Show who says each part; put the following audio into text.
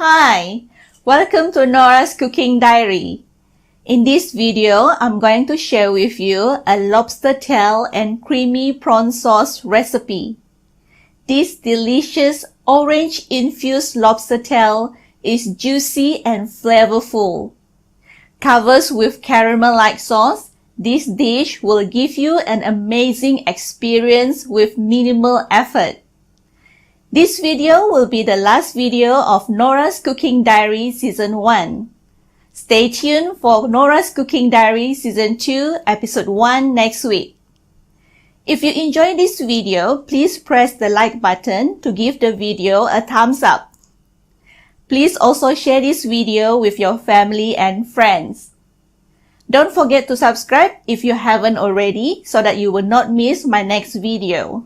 Speaker 1: Hi, welcome to Norah's Cooking Diary. In this video, I'm going to share with you a lobster tail and creamy prawn sauce recipe. This delicious orange infused lobster tail is juicy and flavorful. Covered with caramel-like sauce, this dish will give you an amazing experience with minimal effort. This video will be the last video of Norah's Cooking Diary Season 1. Stay tuned for Norah's Cooking Diary Season 2, Episode 1 next week. If you enjoyed this video, please press the like button to give the video a thumbs up. Please also share this video with your family and friends. Don't forget to subscribe if you haven't already so that you will not miss my next video.